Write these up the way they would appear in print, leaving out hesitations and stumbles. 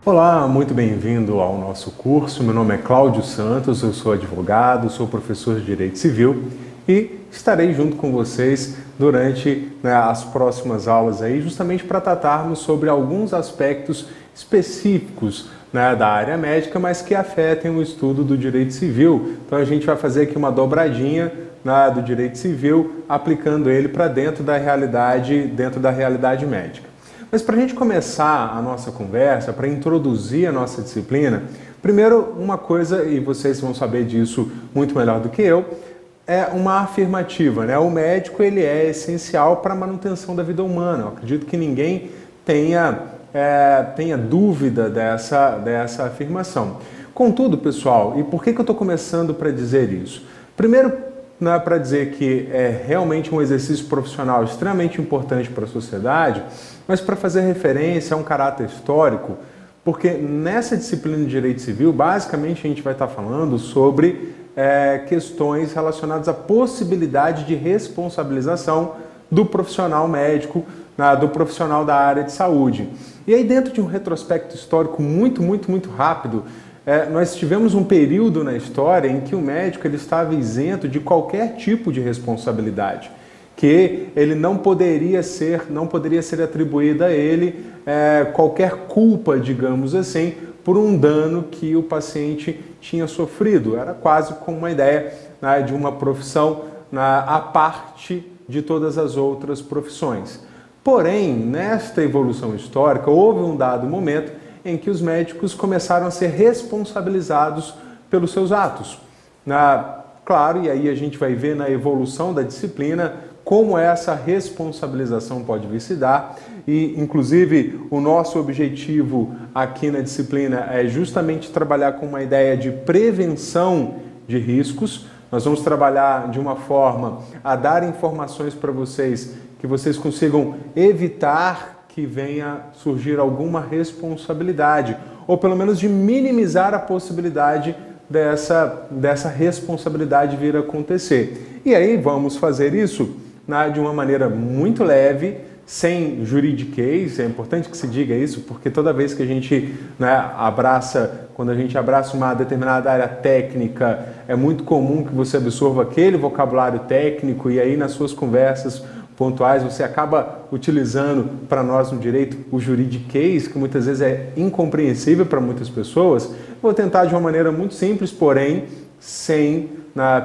Olá, muito bem-vindo ao nosso curso. Meu nome é Cláudio Santos, eu sou advogado, sou professor de Direito Civil e estarei junto com vocês durante as próximas aulas aí, justamente para tratarmos sobre alguns aspectos específicos da área médica, mas que afetem o estudo do Direito Civil. Então a gente vai fazer aqui uma dobradinha do Direito Civil, aplicando ele para dentro da realidade médica. Mas para a gente começar a nossa conversa, para introduzir a nossa disciplina, primeiro uma coisa, e vocês vão saber disso muito melhor do que eu, é uma afirmativa, né? O médico ele é essencial para a manutenção da vida humana. Eu acredito que ninguém tenha dúvida dessa afirmação. Contudo, pessoal, e por que eu estou começando para dizer isso? Primeiro, não é para dizer que é realmente um exercício profissional extremamente importante para a sociedade, mas para fazer referência a um caráter histórico, porque nessa disciplina de Direito Civil, basicamente a gente vai estar falando sobre questões relacionadas à possibilidade de responsabilização do profissional médico, do profissional da área de saúde. E aí, dentro de um retrospecto histórico muito rápido, nós tivemos um período na história em que o médico ele estava isento de qualquer tipo de responsabilidade, que ele não poderia ser atribuída a ele qualquer culpa, digamos assim, por um dano que o paciente tinha sofrido. Era quase como uma ideia de uma profissão à parte de todas as outras profissões. Porém, nesta evolução histórica, houve um dado momento em que os médicos começaram a ser responsabilizados pelos seus atos. Claro, e aí a gente vai ver na evolução da disciplina como essa responsabilização pode vir se dar, e inclusive o nosso objetivo aqui na disciplina é justamente trabalhar com uma ideia de prevenção de riscos. Nós vamos trabalhar de uma forma a dar informações para vocês que vocês consigam evitar que venha surgir alguma responsabilidade, ou pelo menos de minimizar a possibilidade dessa responsabilidade vir a acontecer. E aí vamos fazer isso de uma maneira muito leve, sem juridiquês. É importante que se diga isso, porque toda vez que a gente quando a gente abraça uma determinada área técnica, é muito comum que você absorva aquele vocabulário técnico e aí nas suas conversas pontuais você acaba utilizando para nós no direito o juridiquês, que muitas vezes é incompreensível para muitas pessoas. Vou tentar de uma maneira muito simples, porém sem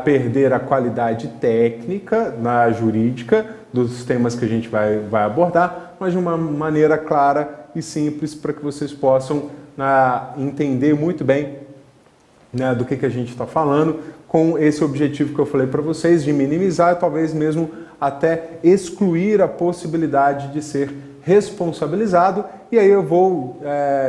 perder a qualidade técnica, jurídica, dos temas que a gente vai abordar, mas de uma maneira clara e simples para que vocês possam entender muito bem do que a gente está falando, com esse objetivo que eu falei para vocês, de minimizar, talvez mesmo até excluir a possibilidade de ser responsabilizado. E aí eu vou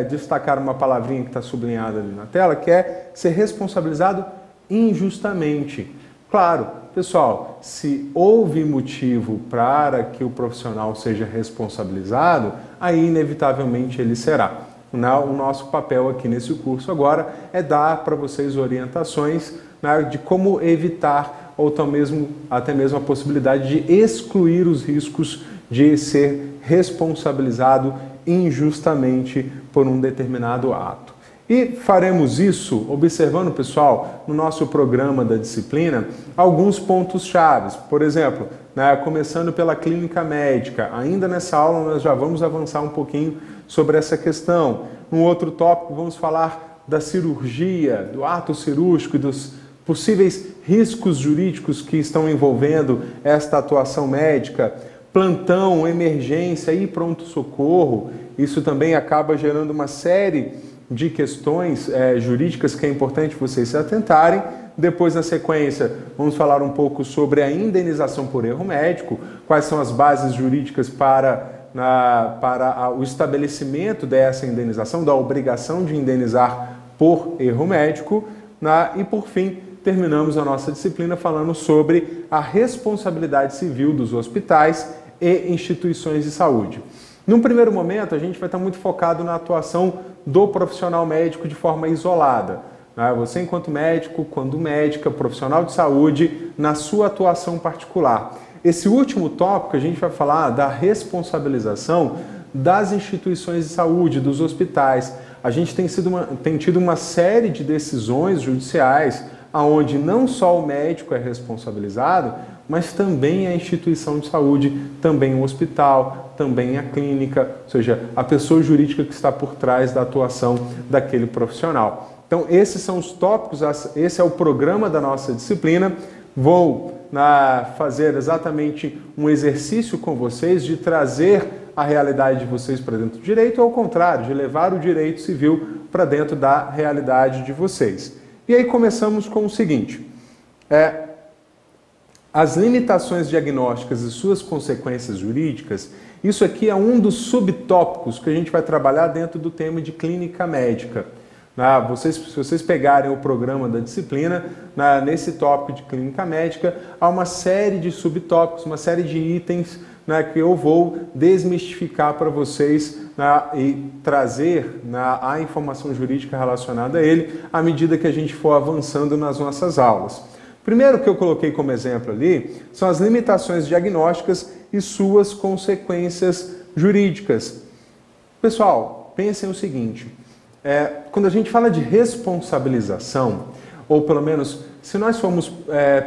destacar uma palavrinha que está sublinhada ali na tela, que é ser responsabilizado injustamente. Claro, pessoal, se houve motivo para que o profissional seja responsabilizado, aí inevitavelmente ele será. O nosso papel aqui nesse curso agora é dar para vocês orientações de como evitar ou até mesmo a possibilidade de excluir os riscos de ser responsabilizado injustamente por um determinado ato. E faremos isso observando, pessoal, no nosso programa da disciplina, alguns pontos chaves. Por exemplo, começando pela clínica médica. Ainda nessa aula nós já vamos avançar um pouquinho sobre essa questão. No outro tópico vamos falar da cirurgia, do ato cirúrgico e dos possíveis riscos jurídicos que estão envolvendo esta atuação médica. Plantão, emergência e pronto-socorro. Isso também acaba gerando uma série de questões jurídicas que é importante vocês se atentarem. Depois, na sequência, vamos falar um pouco sobre a indenização por erro médico, quais são as bases jurídicas para o estabelecimento dessa indenização, da obrigação de indenizar por erro médico. E, por fim, terminamos a nossa disciplina falando sobre a responsabilidade civil dos hospitais e instituições de saúde. Num primeiro momento, a gente vai estar muito focado na atuação do profissional médico de forma isolada. Você, enquanto médico, quando médica, profissional de saúde, na sua atuação particular. Esse último tópico, a gente vai falar da responsabilização das instituições de saúde, dos hospitais. A gente tem tido uma série de decisões judiciais onde não só o médico é responsabilizado, mas também a instituição de saúde, também o hospital, também a clínica, ou seja, a pessoa jurídica que está por trás da atuação daquele profissional. Então, esses são os tópicos, esse é o programa da nossa disciplina. Vou fazer exatamente um exercício com vocês de trazer a realidade de vocês para dentro do direito, ou ao contrário, de levar o direito civil para dentro da realidade de vocês. E aí começamos com o seguinte, as limitações diagnósticas e suas consequências jurídicas, isso aqui é um dos subtópicos que a gente vai trabalhar dentro do tema de clínica médica. Se vocês pegarem o programa da disciplina, nesse tópico de clínica médica, há uma série de subtópicos, uma série de itens que eu vou desmistificar para vocês e trazer a informação jurídica relacionada a ele à medida que a gente for avançando nas nossas aulas. Primeiro que eu coloquei como exemplo ali são as limitações diagnósticas e suas consequências jurídicas. Pessoal, pensem o seguinte, quando a gente fala de responsabilização, ou pelo menos se nós formos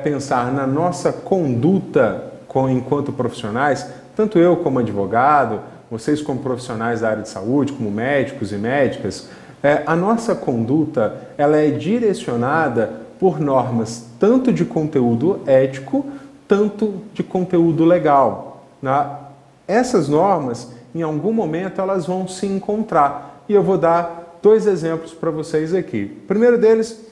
pensar na nossa conduta enquanto profissionais, tanto eu como advogado, vocês como profissionais da área de saúde, como médicos e médicas, a nossa conduta ela é direcionada por normas tanto de conteúdo ético, tanto de conteúdo legal. Essas normas, em algum momento, elas vão se encontrar. E eu vou dar 2 exemplos para vocês aqui. O primeiro deles,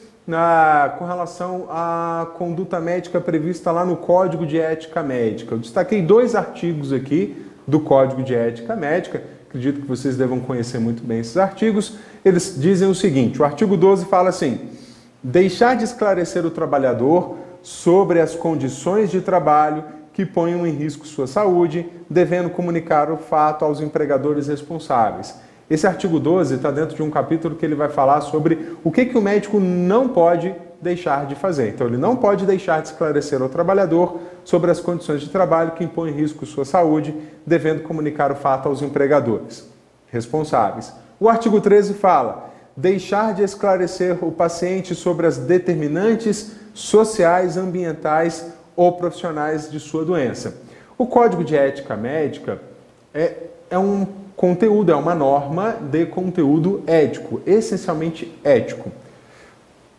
com relação à conduta médica prevista lá no Código de Ética Médica. Eu destaquei 2 artigos aqui do Código de Ética Médica, acredito que vocês devam conhecer muito bem esses artigos. Eles dizem o seguinte, o artigo 12 fala assim, deixar de esclarecer o trabalhador sobre as condições de trabalho que ponham em risco sua saúde, devendo comunicar o fato aos empregadores responsáveis. Esse artigo 12 está dentro de um capítulo que ele vai falar sobre o que o médico não pode deixar de fazer. Então, ele não pode deixar de esclarecer ao trabalhador sobre as condições de trabalho que impõem em risco sua saúde, devendo comunicar o fato aos empregadores responsáveis. O artigo 13 fala, deixar de esclarecer o paciente sobre as determinantes sociais, ambientais ou profissionais de sua doença. O Código de Ética Médica é um conteúdo, é uma norma de conteúdo ético, essencialmente ético.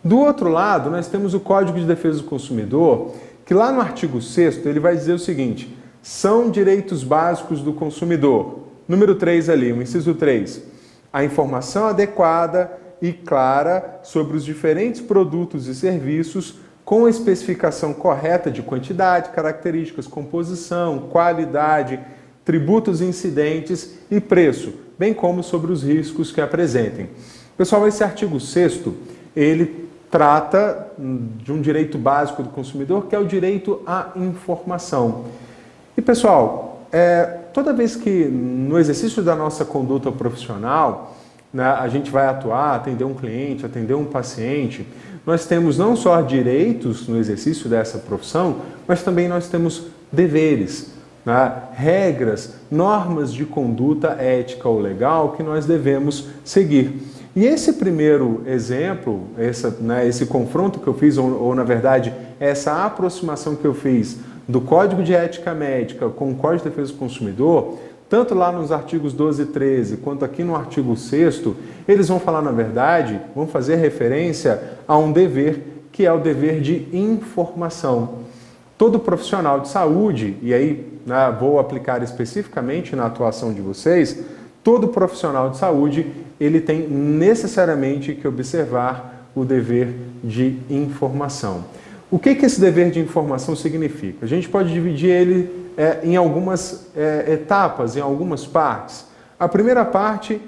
Do outro lado, nós temos o Código de Defesa do Consumidor, que lá no artigo 6º ele vai dizer o seguinte, são direitos básicos do consumidor. Número 3 ali, o inciso 3, a informação adequada e clara sobre os diferentes produtos e serviços com a especificação correta de quantidade, características, composição, qualidade, tributos incidentes e preço, bem como sobre os riscos que apresentem. Pessoal, esse artigo 6º, ele trata de um direito básico do consumidor, que é o direito à informação. E, pessoal, toda vez que no exercício da nossa conduta profissional, a gente vai atuar, atender um cliente, atender um paciente, nós temos não só direitos no exercício dessa profissão, mas também nós temos deveres, regras, normas de conduta ética ou legal que nós devemos seguir. E esse primeiro exemplo, esse confronto que eu fiz, ou na verdade, essa aproximação que eu fiz do Código de Ética Médica com o Código de Defesa do Consumidor, tanto lá nos artigos 12 e 13, quanto aqui no artigo 6º, eles vão falar, na verdade, vão fazer referência a um dever, que é o dever de informação. Todo profissional de saúde, e aí vou aplicar especificamente na atuação de vocês, todo profissional de saúde, ele tem necessariamente que observar o dever de informação. O que esse dever de informação significa? A gente pode dividir ele em algumas etapas, em algumas partes. A primeira parte,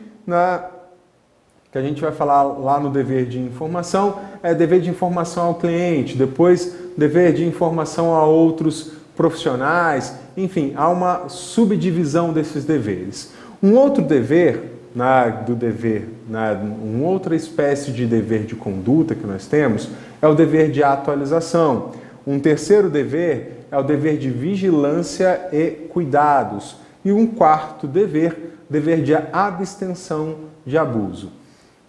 que a gente vai falar lá no dever de informação, é dever de informação ao cliente, depois dever de informação a outros profissionais, enfim, há uma subdivisão desses deveres. Um outro dever, uma outra espécie de dever de conduta que nós temos, é o dever de atualização. Um terceiro dever é o dever de vigilância e cuidados. E um quarto dever de abstenção de abuso.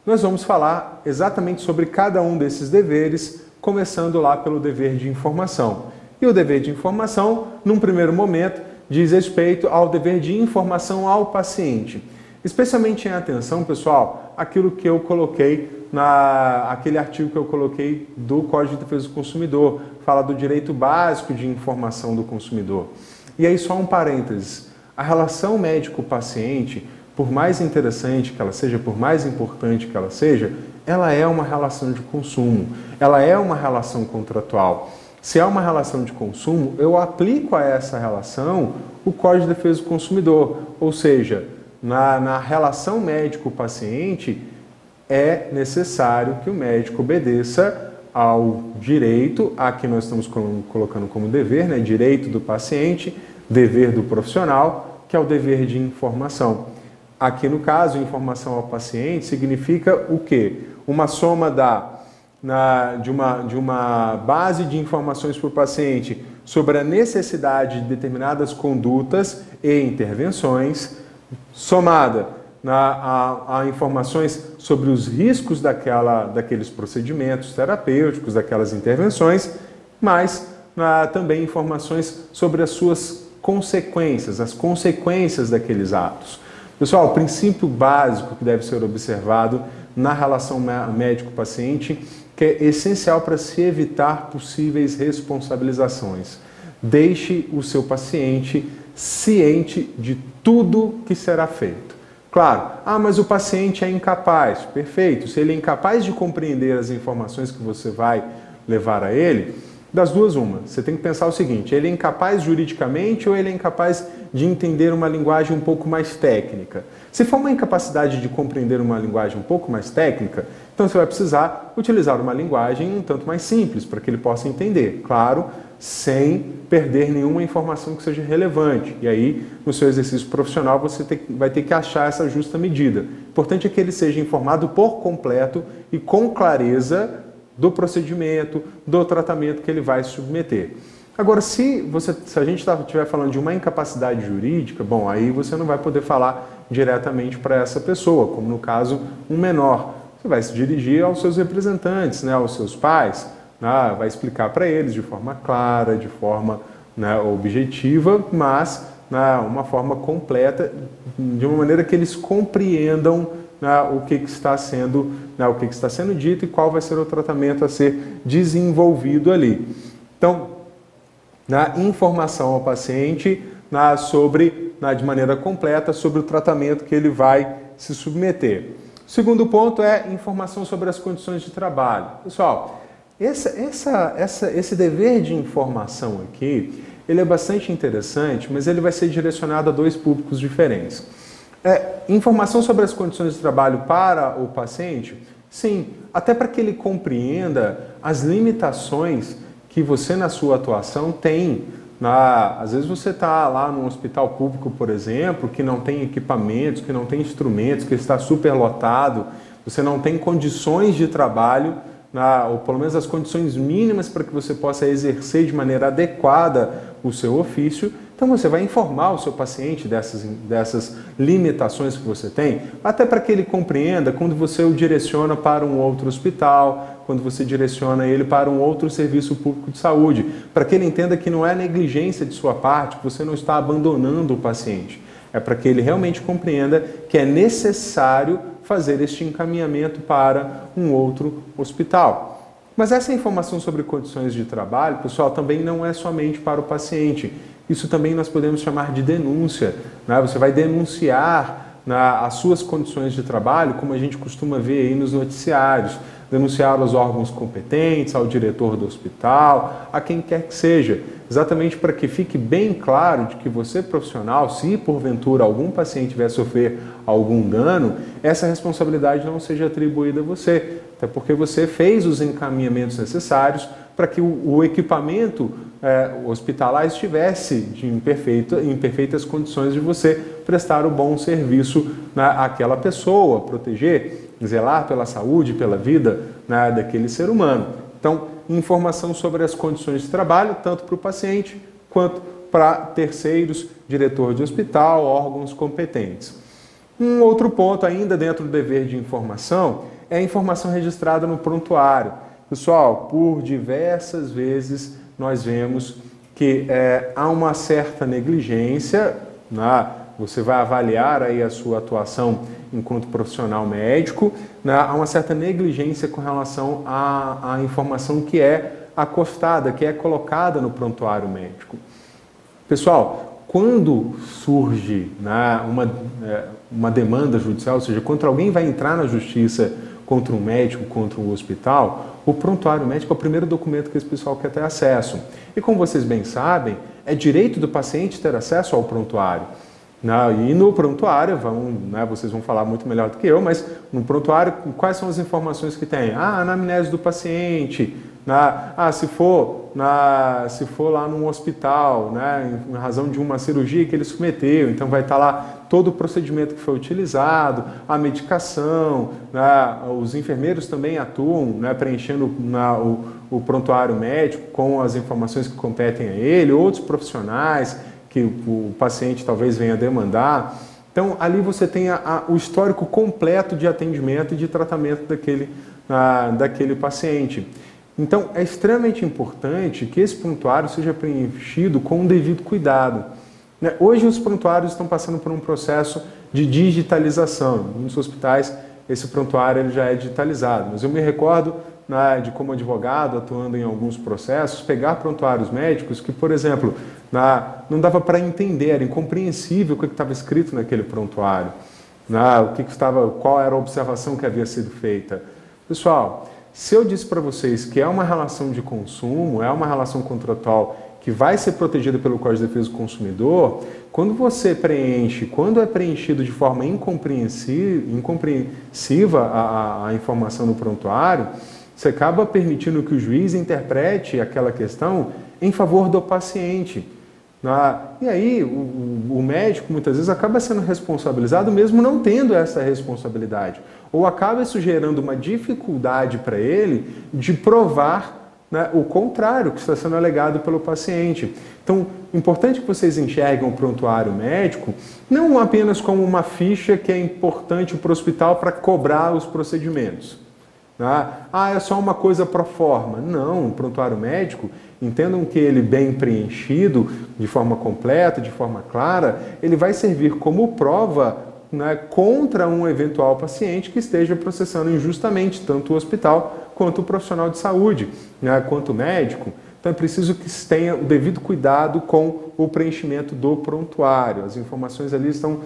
nós vamos falar exatamente sobre cada um desses deveres, começando lá pelo dever de informação. E o dever de informação, num primeiro momento, diz respeito ao dever de informação ao paciente. Especialmente em atenção, pessoal, aquilo que eu coloquei aquele artigo que eu coloquei do Código de Defesa do Consumidor, fala do direito básico de informação do consumidor. E aí só um parênteses, a relação médico-paciente, por mais interessante que ela seja, por mais importante que ela é uma relação de consumo, ela é uma relação contratual. Se é uma relação de consumo, eu aplico a essa relação o Código de Defesa do Consumidor, ou seja, na relação médico-paciente, é necessário que o médico obedeça ao direito, aqui nós estamos colocando como dever, né? Direito do paciente, dever do profissional, que é o dever de informação. Aqui no caso, informação ao paciente significa o quê? Uma soma de uma base de informações para o paciente sobre a necessidade de determinadas condutas e intervenções, somada a informações sobre os riscos daqueles procedimentos terapêuticos, daquelas intervenções, mas também informações sobre as suas consequências, as consequências daqueles atos. Pessoal, o princípio básico que deve ser observado na relação médico-paciente, que é essencial para se evitar possíveis responsabilizações. Deixe o seu paciente ciente de tudo que será feito. Claro, mas o paciente é incapaz. Perfeito, se ele é incapaz de compreender as informações que você vai levar a ele, das duas uma, você tem que pensar o seguinte, ele é incapaz juridicamente ou ele é incapaz de entender uma linguagem um pouco mais técnica? Se for uma incapacidade de compreender uma linguagem um pouco mais técnica, então você vai precisar utilizar uma linguagem um tanto mais simples para que ele possa entender, claro, sem perder nenhuma informação que seja relevante. E aí, no seu exercício profissional, você vai ter que achar essa justa medida. O importante é que ele seja informado por completo e com clareza do procedimento, do tratamento que ele vai se submeter. Agora, se a gente estiver falando de uma incapacidade jurídica, bom, aí você não vai poder falar diretamente para essa pessoa, como no caso um menor. Você vai se dirigir aos seus representantes, né, aos seus pais, vai explicar para eles de forma clara, de forma objetiva, mas uma forma completa, de uma maneira que eles compreendam o que está sendo dito e qual vai ser o tratamento a ser desenvolvido ali. Então, informação ao paciente de maneira completa sobre o tratamento que ele vai se submeter. O segundo ponto é informação sobre as condições de trabalho. Pessoal, esse dever de informação aqui, ele é bastante interessante, mas ele vai ser direcionado a dois públicos diferentes. Informação sobre as condições de trabalho para o paciente, sim, até para que ele compreenda as limitações que você na sua atuação tem. Às vezes você está lá num hospital público, por exemplo, que não tem equipamentos, que não tem instrumentos, que está superlotado, você não tem condições de trabalho, ou pelo menos as condições mínimas para que você possa exercer de maneira adequada o seu ofício. Então você vai informar o seu paciente dessas limitações que você tem, até para que ele compreenda quando você o direciona para um outro hospital, quando você direciona ele para um outro serviço público de saúde, para que ele entenda que não é negligência de sua parte, que você não está abandonando o paciente. É para que ele realmente compreenda que é necessário fazer este encaminhamento para um outro hospital. Mas essa informação sobre condições de trabalho, pessoal, também não é somente para o paciente. Isso também nós podemos chamar de denúncia. Você vai denunciar as suas condições de trabalho, como a gente costuma ver aí nos noticiários. Denunciar aos órgãos competentes, ao diretor do hospital, a quem quer que seja. Exatamente para que fique bem claro de que você, profissional, se porventura algum paciente vier sofrer algum dano, essa responsabilidade não seja atribuída a você. Até porque você fez os encaminhamentos necessários para que o equipamento hospitalar estivesse em perfeitas condições de você prestar o bom serviço àquela pessoa, proteger, zelar pela saúde, pela vida daquele ser humano. Então, informação sobre as condições de trabalho, tanto para o paciente quanto para terceiros, diretor de hospital, órgãos competentes. Um outro ponto ainda dentro do dever de informação é a informação registrada no prontuário. Pessoal, por diversas vezes nós vemos que há uma certa negligência, né? Você vai avaliar aí a sua atuação enquanto profissional médico, né? Há uma certa negligência com relação à informação que é acostada, que é colocada no prontuário médico. Pessoal, quando surge, né, uma demanda judicial, ou seja, quando alguém vai entrar na justiça contra um médico, contra um hospital, o prontuário médico é o primeiro documento que esse pessoal quer ter acesso. E como vocês bem sabem, é direito do paciente ter acesso ao prontuário. E no prontuário, vocês vão falar muito melhor do que eu, mas no prontuário, quais são as informações que tem? A anamnese do paciente, se for lá num hospital, né, em razão de uma cirurgia que ele submeteu, então vai estar lá todo o procedimento que foi utilizado, a medicação, né, os enfermeiros também atuam, né, preenchendo o prontuário médico com as informações que competem a ele, outros profissionais que o paciente talvez venha demandar. Então, ali você tem o histórico completo de atendimento e de tratamento daquele paciente. Então, é extremamente importante que esse prontuário seja preenchido com o devido cuidado. Hoje, os prontuários estão passando por um processo de digitalização. Em muitos hospitais, esse prontuário ele já é digitalizado. Mas eu me recordo de, como advogado, atuando em alguns processos, pegar prontuários médicos que, por exemplo, não dava para entender, era incompreensível o que estava escrito naquele prontuário, qual era a observação que havia sido feita. Pessoal, se eu disse para vocês que é uma relação de consumo, é uma relação contratual que vai ser protegida pelo Código de Defesa do Consumidor, quando você preenche, quando é preenchido de forma incompreensiva a informação no prontuário, você acaba permitindo que o juiz interprete aquela questão em favor do paciente. E aí o médico muitas vezes acaba sendo responsabilizado mesmo não tendo essa responsabilidade. Ou acaba isso gerando uma dificuldade para ele de provar, né, o contrário que está sendo alegado pelo paciente. Então, importante que vocês enxerguem o prontuário médico não apenas como uma ficha que é importante para o hospital para cobrar os procedimentos. É só uma coisa pro forma. Não, o prontuário médico, entendam que ele bem preenchido, de forma completa, de forma clara, ele vai servir como prova, né, contra um eventual paciente que esteja processando injustamente tanto o hospital quanto o profissional de saúde, né, quanto o médico. Então é preciso que se tenha o devido cuidado com o preenchimento do prontuário. As informações ali estão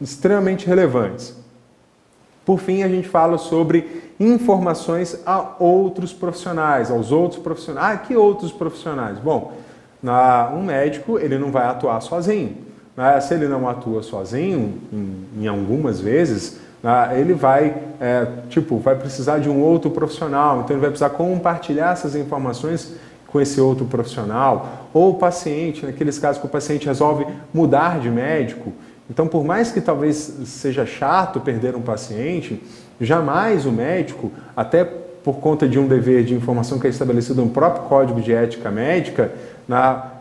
extremamente relevantes. Por fim, a gente fala sobre informações a outros profissionais, aos outros profissionais. Que outros profissionais? Bom, um médico ele não vai atuar sozinho. Se ele não atua sozinho, em algumas vezes, ele vai precisar de um outro profissional, então ele vai precisar compartilhar essas informações com esse outro profissional, ou o paciente, naqueles casos que o paciente resolve mudar de médico. Então, por mais que talvez seja chato perder um paciente, jamais o médico, até por conta de um dever de informação que é estabelecido no próprio Código de Ética Médica,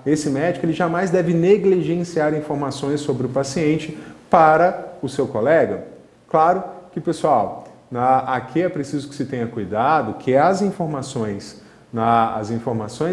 esse médico ele jamais deve negligenciar informações sobre o paciente para o seu colega. Claro que, pessoal, aqui é preciso que se tenha cuidado que as informações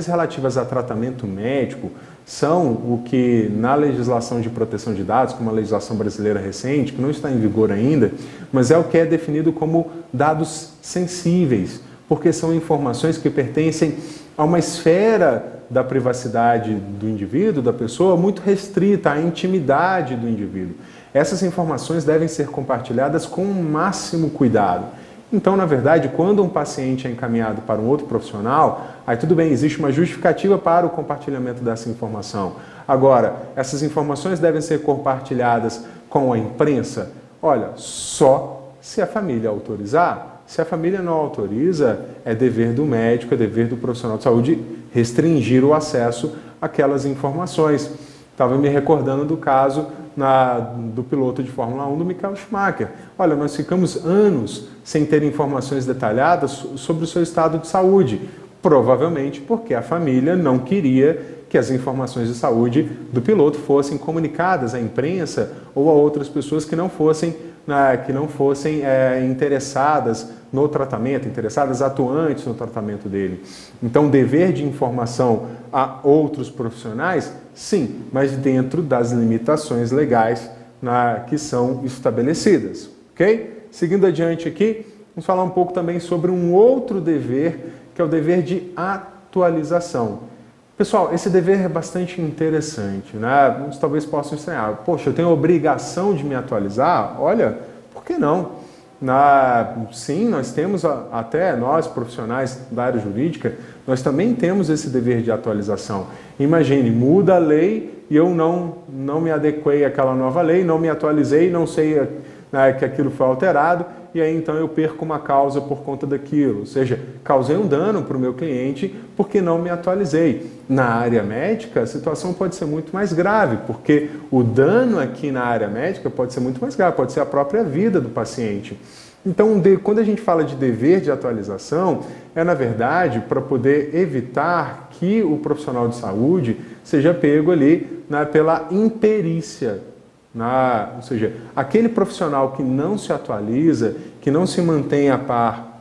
relativas a tratamento médico são o que na legislação de proteção de dados, como a legislação brasileira recente, que não está em vigor ainda, mas é o que é definido como dados sensíveis, porque são informações que pertencem a uma esfera da privacidade do indivíduo, da pessoa, muito restrita, à intimidade do indivíduo. Essas informações devem ser compartilhadas com o máximo cuidado. Então, na verdade, quando um paciente é encaminhado para um outro profissional, aí tudo bem, existe uma justificativa para o compartilhamento dessa informação. Agora, essas informações devem ser compartilhadas com a imprensa? Olha, só se a família autorizar. Se a família não autoriza, é dever do médico, é dever do profissional de saúde restringir o acesso àquelas informações. Estava me recordando do caso do piloto de Fórmula 1 do Michael Schumacher. Olha, nós ficamos anos sem ter informações detalhadas sobre o seu estado de saúde. Provavelmente porque a família não queria que as informações de saúde do piloto fossem comunicadas à imprensa ou a outras pessoas que não fossem interessadas no tratamento, interessadas, atuantes no tratamento dele. Então, dever de informação a outros profissionais, sim, mas dentro das limitações legais que são estabelecidas, ok? Seguindo adiante aqui, vamos falar um pouco também sobre um outro dever, que é o dever de atualização. Pessoal, esse dever é bastante interessante, né? Uns talvez possam estranhar. Poxa, eu tenho a obrigação de me atualizar? Olha, por que não? Sim, nós temos, até nós profissionais da área jurídica, nós também temos esse dever de atualização. Imagine, muda a lei e eu não me adequei àquela nova lei, não me atualizei, não sei que aquilo foi alterado, e aí então eu perco uma causa por conta daquilo. Ou seja, causei um dano para o meu cliente porque não me atualizei. Na área médica, a situação pode ser muito mais grave, porque o dano aqui na área médica pode ser muito mais grave, pode ser a própria vida do paciente. Então, quando a gente fala de dever de atualização, é na verdade para poder evitar que o profissional de saúde seja pego ali pela imperícia. Ou seja, aquele profissional que não se atualiza, que não se mantém a par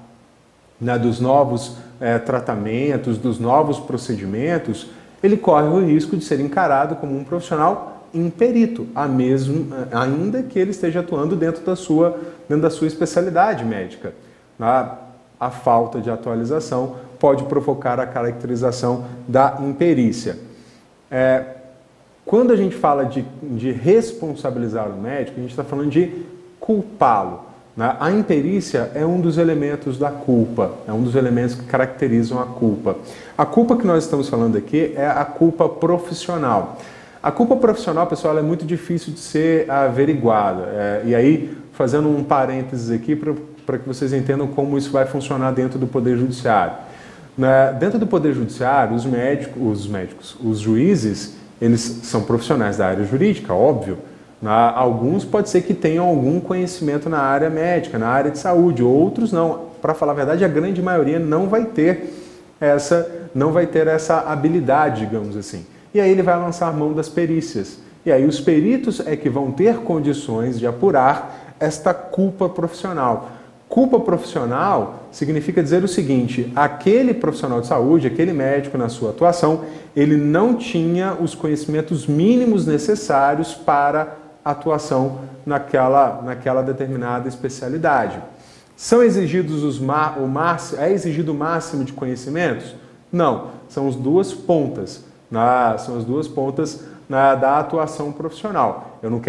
dos novos tratamentos, dos novos procedimentos, ele corre o risco de ser encarado como um profissional imperito, ainda que ele esteja atuando dentro da sua especialidade médica. A falta de atualização pode provocar a caracterização da imperícia. Quando a gente fala de responsabilizar o médico, a gente está falando de culpá-lo. A imperícia é um dos elementos da culpa, é um dos elementos que caracterizam a culpa. A culpa que nós estamos falando aqui é a culpa profissional. A culpa profissional, pessoal, ela é muito difícil de ser averiguada. E aí, fazendo um parênteses aqui para que vocês entendam como isso vai funcionar dentro do Poder Judiciário. Dentro do Poder Judiciário, os juízes, eles são profissionais da área jurídica, óbvio. Alguns pode ser que tenham algum conhecimento na área médica, na área de saúde, outros não. Para falar a verdade, a grande maioria não vai ter essa habilidade, digamos assim. E aí ele vai lançar mão das perícias. E aí os peritos é que vão ter condições de apurar esta culpa profissional. Culpa profissional significa dizer o seguinte: aquele profissional de saúde, aquele médico na sua atuação, ele não tinha os conhecimentos mínimos necessários para atuação naquela determinada especialidade. São exigidos é exigido o máximo de conhecimentos? Não, são as duas pontas. São as duas pontas da atuação profissional. Eu não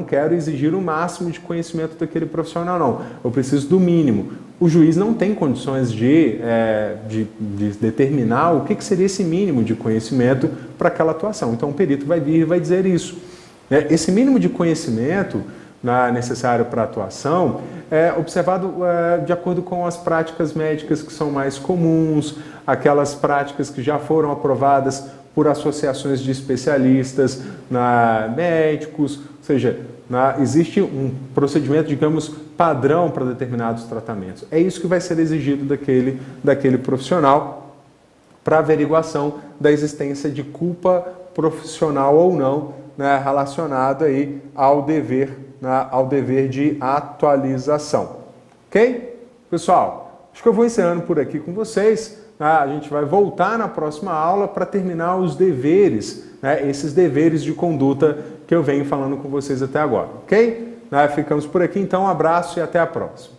quero exigir o máximo de conhecimento daquele profissional, não. Eu preciso do mínimo. O juiz não tem condições de determinar o que seria esse mínimo de conhecimento para aquela atuação. Então, o perito vai vir e vai dizer isso. Esse mínimo de conhecimento necessário para a atuação é observado de acordo com as práticas médicas que são mais comuns, aquelas práticas que já foram aprovadas por associações de especialistas, médicos, ou seja, existe um procedimento, digamos, padrão para determinados tratamentos. É isso que vai ser exigido daquele profissional para averiguação da existência de culpa profissional ou não, relacionado aí ao dever de atualização. Ok? Pessoal, acho que eu vou encerrando por aqui com vocês. A gente vai voltar na próxima aula para terminar os deveres, esses deveres de conduta que eu venho falando com vocês até agora, ok? Ficamos por aqui, então um abraço e até a próxima.